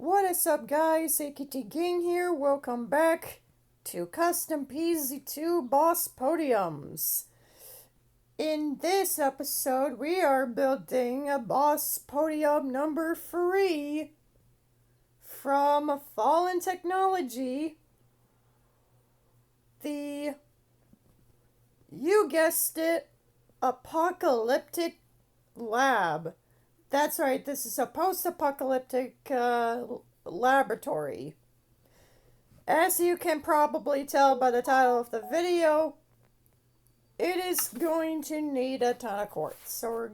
What is up, guys? AKT Gang here. Welcome back to custom pvz2 boss podiums. In this episode, we are building a boss podium number 3 from Fallen Technology. You guessed it, apocalyptic lab. That's right, this is a post-apocalyptic laboratory. As you can probably tell by the title of the video, it is going to need a ton of quartz. So we're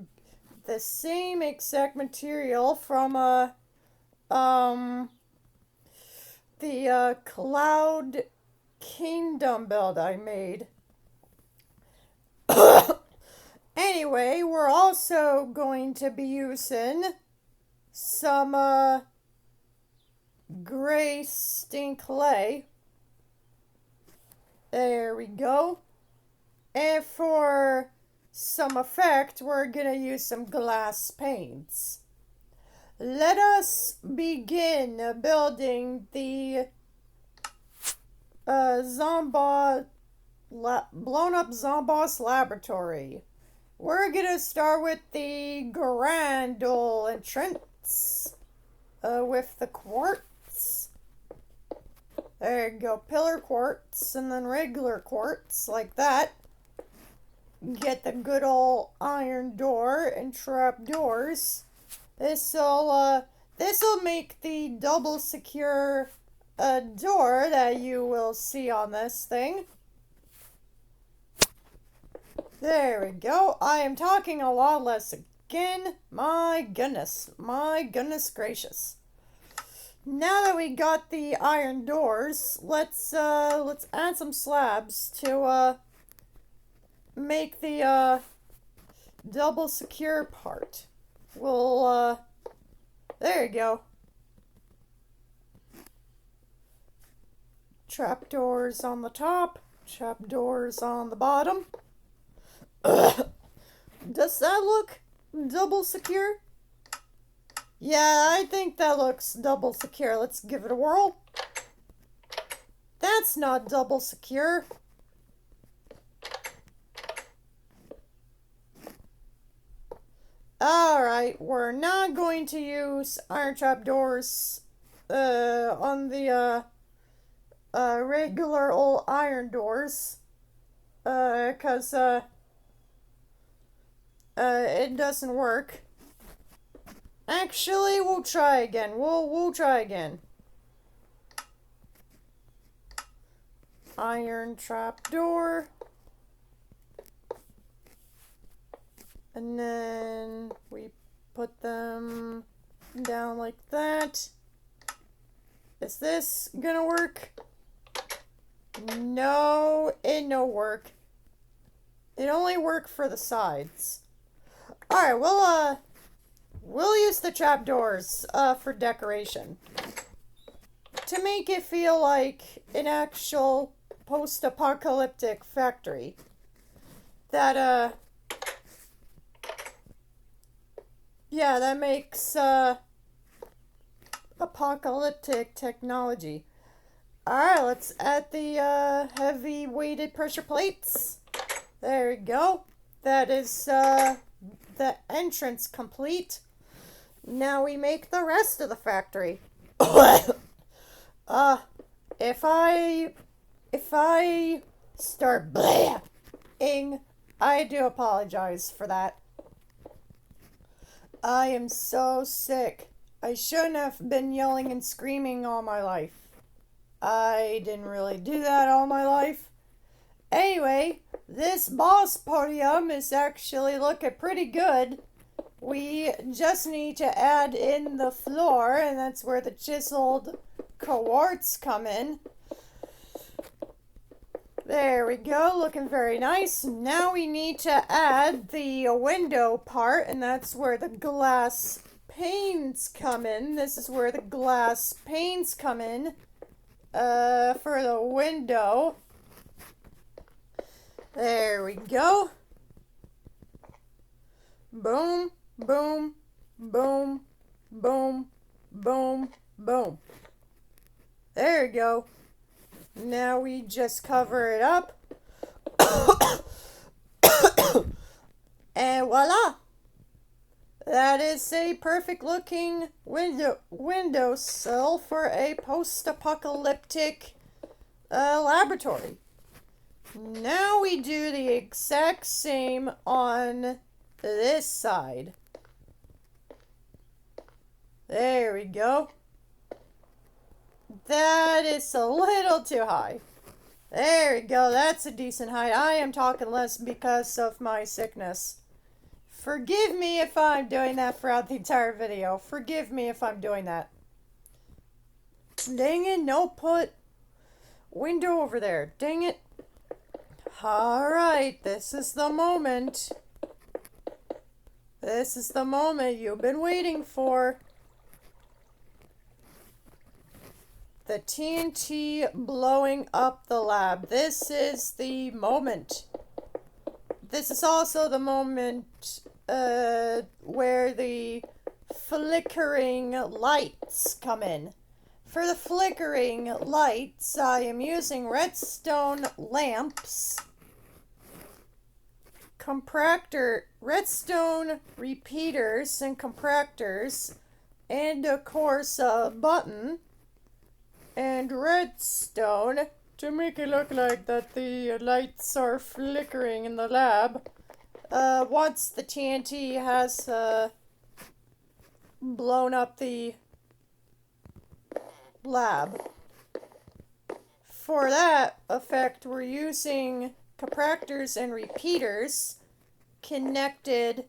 the same exact material from the Cloud Kingdom build I made. Anyway, we're also going to be using some gray stink clay. There we go. And for some effect, we're going to use some glass paints. Let us begin building the zombot blown up zombot laboratory. We're gonna start with the grand old entrance with the quartz. There you go, pillar quartz and then regular quartz like that. Get the good old iron door and trap doors. This'll make the double secure door that you will see on this thing. There we go. I am talking a lot less again. My goodness gracious. Now that we got the iron doors, let's add some slabs to make the double secure part. We'll there you go. Trapdoors on the top, trapdoors on the bottom. Does that look double secure? Yeah, I think that looks double secure. Let's give it a whirl. That's not double secure. Alright, we're not going to use iron trap doors on the regular old iron doors. Because it doesn't work. Actually, we'll try again. We'll try again. Iron trap door. And then we put them down like that. Is this gonna work? No, it no work. It only worked for the sides. Alright, we'll use the trapdoors for decoration. To make it feel like an actual post-apocalyptic factory. That, yeah, that makes, apocalyptic technology. Alright, let's add the, heavy weighted pressure plates. There we go. That is, the entrance complete. Now we make the rest of the factory. If I start blah-ing, I do apologize for that. I am so sick. I shouldn't have been yelling and screaming all my life. I didn't really do that all my life. Anyway, this boss podium is actually looking pretty good. We just need to add in the floor, and that's where the chiseled quartz come in. There we go, looking very nice. Now we need to add the window part, and that's where the glass panes come in. This is where the glass panes come in for the window. There we go. Boom, boom, boom, boom, boom, Boom. There you go. Now we just cover it up. And voila! That is a perfect looking windowsill for a post-apocalyptic laboratory. Now we do the exact same on this side. There we go. That is a little too high. There we go. That's a decent height. I am talking less because of my sickness. Forgive me if I'm doing that throughout the entire video. Forgive me if I'm doing that. Dang it, no, put window over there. Dang it. Alright, this is the moment. This is the moment you've been waiting for. The TNT blowing up the lab. This is the moment. This is also the moment where the flickering lights come in. For the flickering lights, I am using redstone lamps, redstone repeaters and compressors, and of course a button, and redstone to make it look like that the lights are flickering in the lab. Once the TNT has blown up the lab. For that effect, we're using compressors and repeaters connected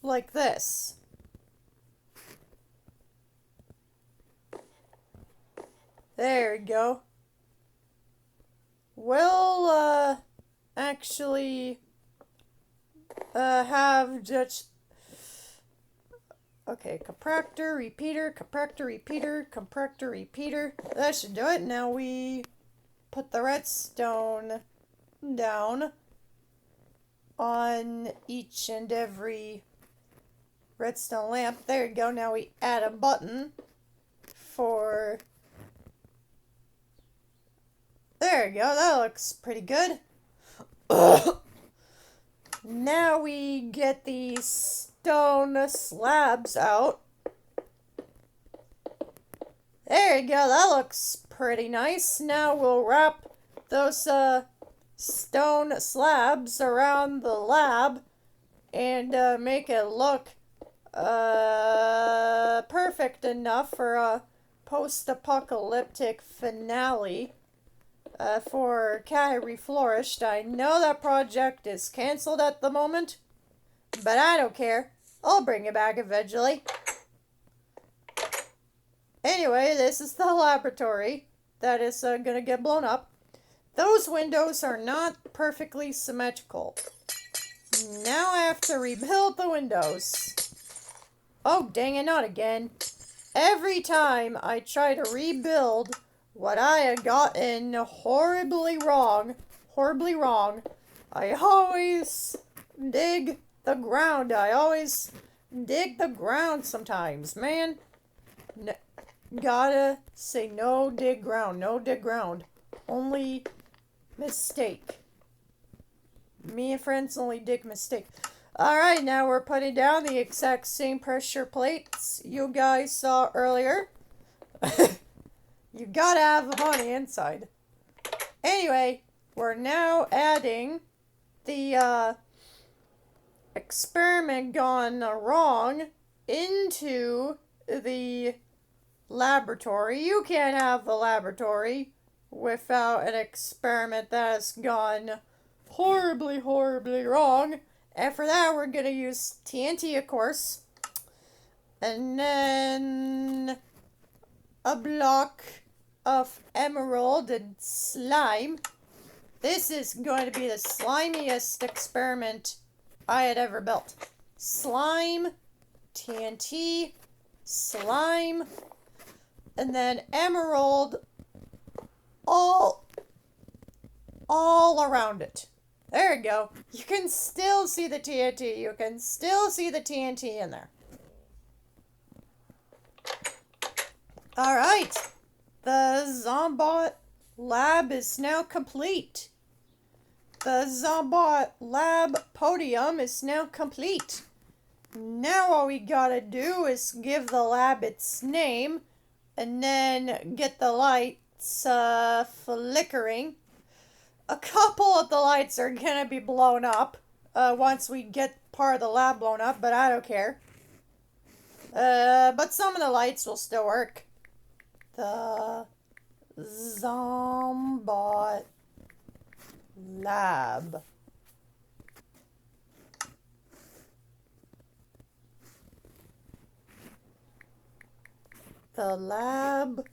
like this. There we go. We'll actually have just compressor, repeater, compressor, repeater, compressor, repeater. That should do it. Now we put the redstone down on each and every redstone lamp. There you go. Now we add a button for... There you go. That looks pretty good. Now we get these stone slabs out. There you go. That looks pretty nice. Now we'll wrap those stone slabs around the lab and make it look perfect enough for a post-apocalyptic finale. For Cat Reflourished. I know that project is cancelled at the moment, but I don't care. I'll bring it back eventually. Anyway, this is the laboratory that is gonna get blown up. Those windows are not perfectly symmetrical. Now I have to rebuild the windows. Oh, dang it, not again. Every time I try to rebuild what I had gotten horribly wrong, I always dig the ground. I always dig the ground sometimes, man. Gotta say no dig ground, no dig ground. Only mistake. Me and friends only dig mistake. Alright, now we're putting down the exact same pressure plates you guys saw earlier. You gotta have them on the inside. Anyway, we're now adding the experiment gone wrong into the laboratory. You can't have the laboratory without an experiment that has gone horribly wrong. And for that, we're gonna use TNT, of course. And then a block of emerald and slime. This is going to be the slimiest experiment I had ever built. Slime, TNT, slime, and then emerald all around it. There you go. You can still see the TNT. You can still see the TNT in there. Alright, the zombot lab is now complete. The zombot lab podium is now complete. Now all we gotta do is give the lab its name and then get the lights flickering. A couple of the lights are gonna be blown up once we get part of the lab blown up, but I don't care. But some of the lights will still work. The zombot lab. The lab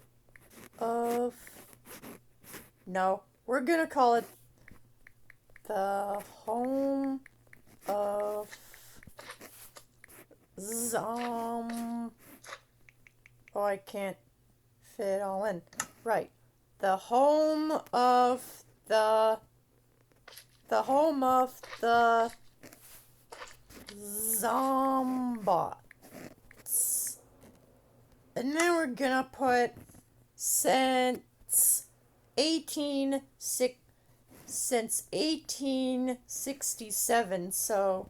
of... No, we're gonna call it the home of Oh, I can't fit it all in. Right. The home of the zombots. And then we're gonna put since 1867, so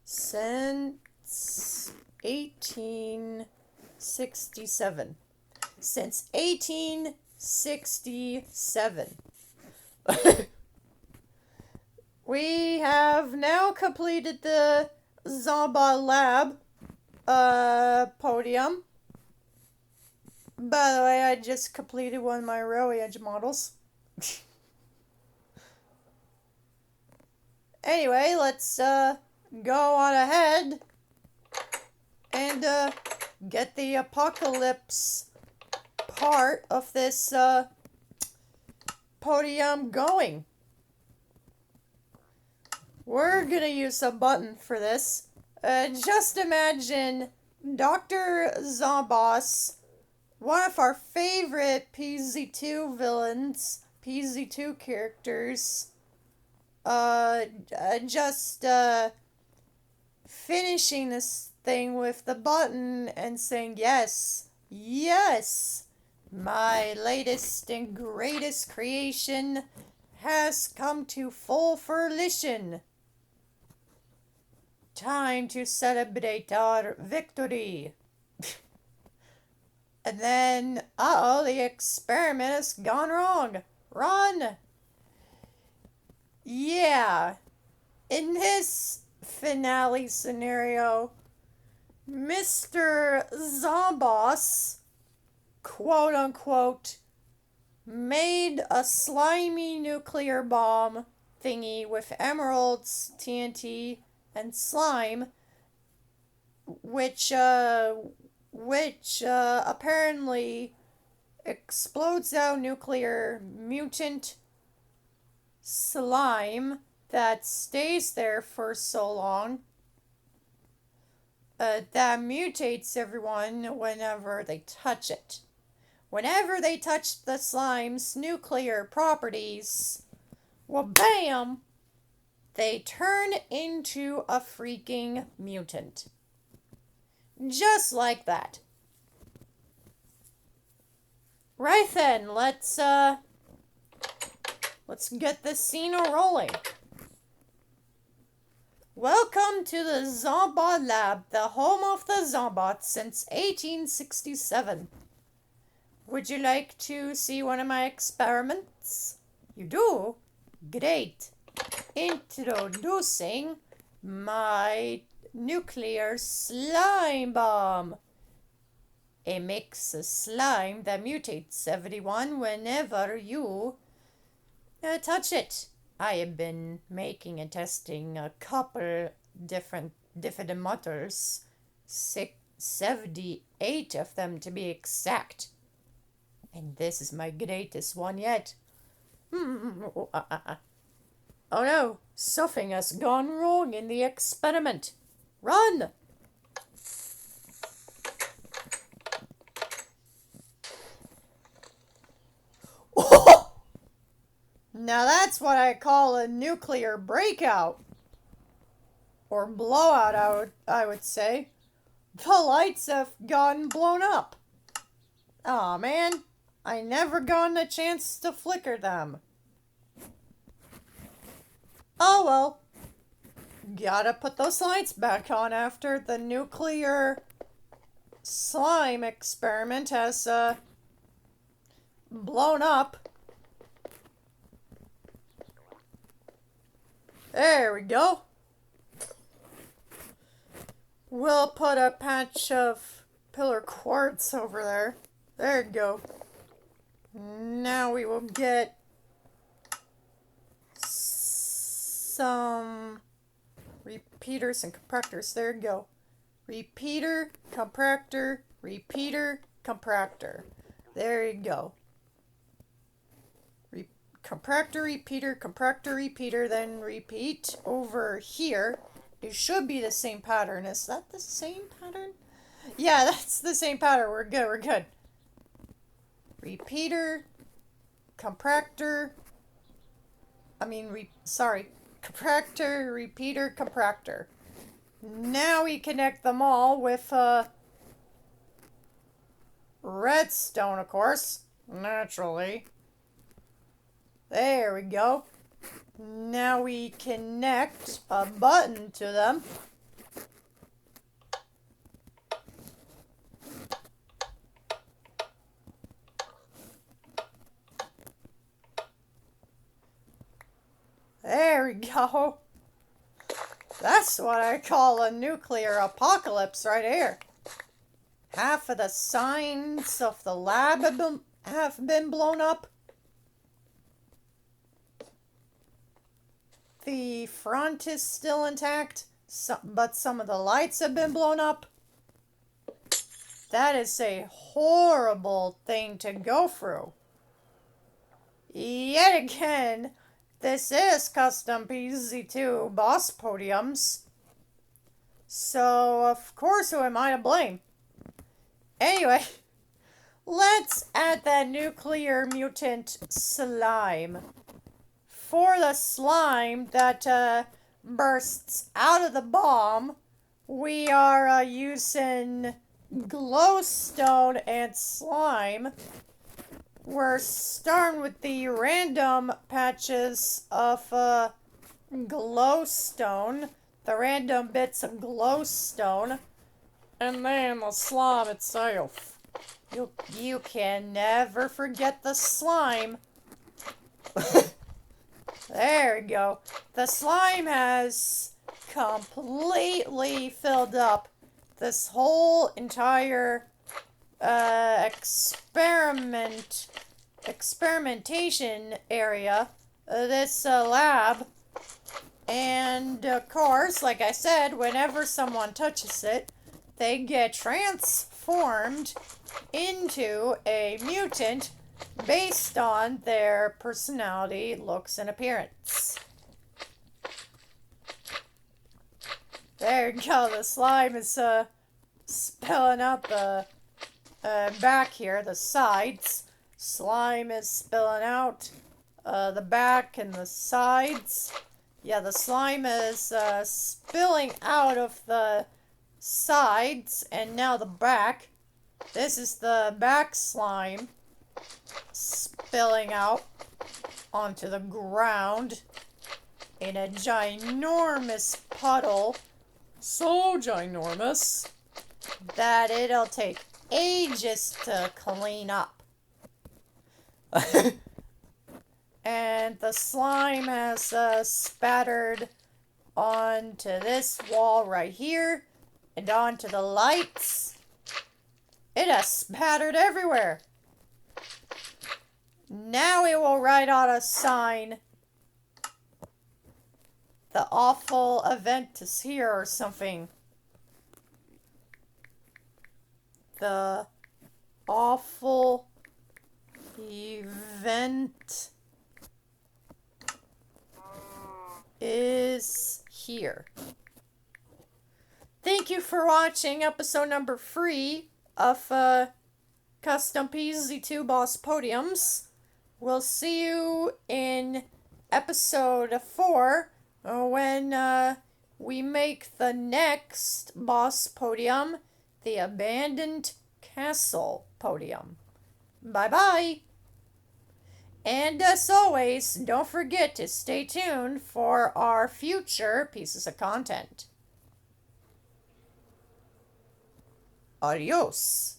since 1867. Since 1867. We have now completed the zombot lab podium. By the way, I just completed one of my railway edge models. Anyway, let's go on ahead and get the apocalypse part of this podium going. We're gonna use a button for this. Just imagine Dr. Zombos, one of our favorite pvz2 villains, pvz2 characters, just finishing this thing with the button and saying, yes, yes, my latest and greatest creation has come to full fruition. Time to celebrate our victory. And then, uh-oh, the experiment has gone wrong. Run! Yeah. In this finale scenario, Mr. Zombos, quote unquote, made a slimy nuclear bomb thingy with emeralds, TNT, and slime, which apparently explodes out nuclear mutant slime that stays there for so long that mutates everyone whenever they touch it. Whenever they touch the slime's nuclear properties, well, bam, they turn into a freaking mutant. Just like that. Right then, let's get this scene rolling. Welcome to the Zombot Lab, the home of the Zombots since 1867. Would you like to see one of my experiments? You do? Great. Introducing my nuclear slime bomb. It makes a slime that mutates everyone whenever you touch it. I have been making and testing a couple different methods, 78 of them to be exact. And this is my greatest one yet. Oh no, something has gone wrong in the experiment. Run! Now that's what I call a nuclear breakout. Or blowout, I would say. The lights have gotten blown up. Aw, man. I never gotten a chance to flicker them. Oh well. Gotta put those lights back on after the nuclear slime experiment has, blown up. There we go. We'll put a patch of pillar quartz over there. There you go. Now we will get some repeaters and compressors. There you go. Repeater, compressor, repeater, compressor. There you go. Compressor, repeater, compressor, repeater, then repeat over here. It should be the same pattern. Is that the same pattern? Yeah, that's the same pattern. We're good, we're good. Repeater, compressor, compressor, repeater, compressor. Now we connect them all with redstone, of course, naturally. There we go. Now we connect a button to them. There we go. That's what I call a nuclear apocalypse right here. Half of the signs of the lab have been blown up. The front is still intact, but some of the lights have been blown up. That is a horrible thing to go through. Yet again, this is custom pvz2 boss podiums. So, of course, who am I to blame? Anyway, let's add that nuclear mutant slime. For the slime that bursts out of the bomb, we are using glowstone and slime. We're starting with the random patches of glowstone, the random bits of glowstone, and then the slime itself. You can never forget the slime. There we go. The slime has completely filled up this whole entire experimentation area, this lab. And of course, like I said, whenever someone touches it, they get transformed into a mutant based on their personality, looks, and appearance. There you go. The slime is spilling out the back here, the sides. Slime is spilling out the back and the sides. Yeah, the slime is spilling out of the sides and now the back. This is the back slime spilling out onto the ground in a ginormous puddle. So ginormous that it'll take ages to clean up. And the slime has spattered onto this wall right here and onto the lights. It has spattered everywhere. Now it will write on a sign, "The awful event is here," or something. The awful event is here. Thank you for watching episode number 3 of Custom pvz2 Boss Podiums. We'll see you in episode 4 when we make the next boss podium the abandoned castle podium. Bye-bye. And as always, don't forget to stay tuned for our future pieces of content. Adios.